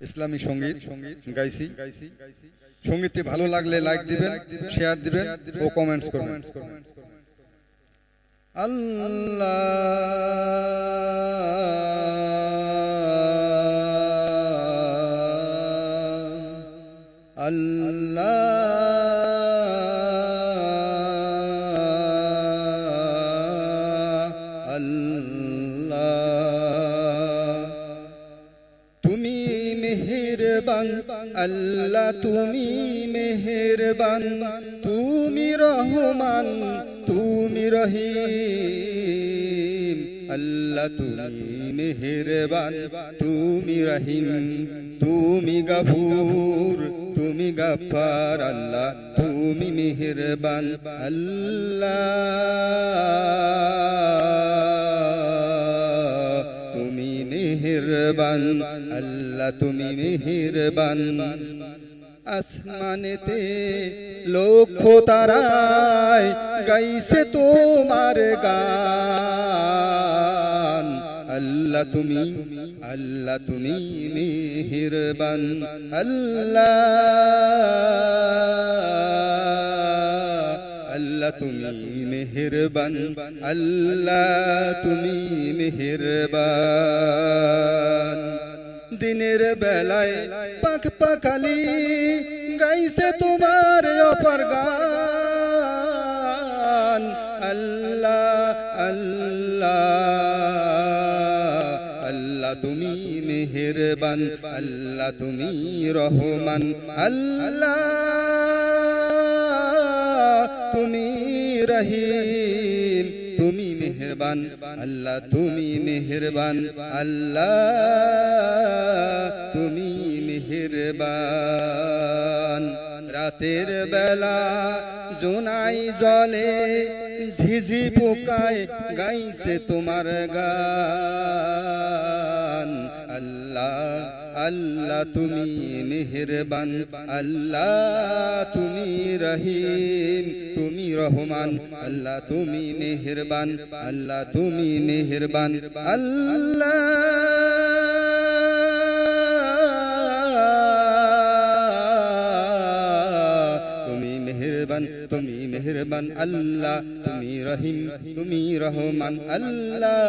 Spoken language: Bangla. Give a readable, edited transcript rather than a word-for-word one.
ইসলামী সঙ্গীত গাইছি। সঙ্গীতটি ভালো লাগলে লাইক দিবেন, শেয়ার দিবেন ও কমেন্টস করবেন। আল্লাহ আল্লাহ তুমি মেহেরবান আল্লাহ, তুমি মেহেরবান, তুমি রহমান, তুমি রহিম। আল্লাহ তুমি মেহেরবান, তুমি রহিম, তুমি গফুর, তুমি গফফার। আল্লাহ তুমি মেহেরবান, আল্লাহ তুমি মেহেরবান, আল্লাহ তুমি মেহেরবান। আসমানেতে লক্ষ তারায় গাইছে তোমার গান। আল্লাহ তুমি, আল্লাহ তুমি মেহেরবান, আল্লাহ আল্লাহ তুমি মেহেরবান, আল্লাহ তুমি মেহেরবান। দিনের বেলায় পাখ পাখালি গাইছে তোমার অপার গান। আল্লাহ আল্লাহ আল্লাহ তুমি মেহেরবান, আল্লাহ তুমি রহমান। আল্লাহ তুমি রহিম, তুমি মেহেরবান, আল্লাহ তুমি মেহেরবান, আল্লাহ তুমি মেহেরবান। রাতের বেলা জোনাই জলে ঝিঝি পোকায় গাইছে তোমার গান। আল্লাহ আল্লাহ তুমি মেহেরবান, আল্লাহ তুমি রহিম, তুমি রহমান। আল্লাহ তুমি মেহেরবান, আল্লাহ তুমি মেহেরবান, আল্লাহ তুমি মেহেরবান, তুমি মেহেরবান। আল্লাহ তুমি রহিম, তুমি রহমান। আল্লাহ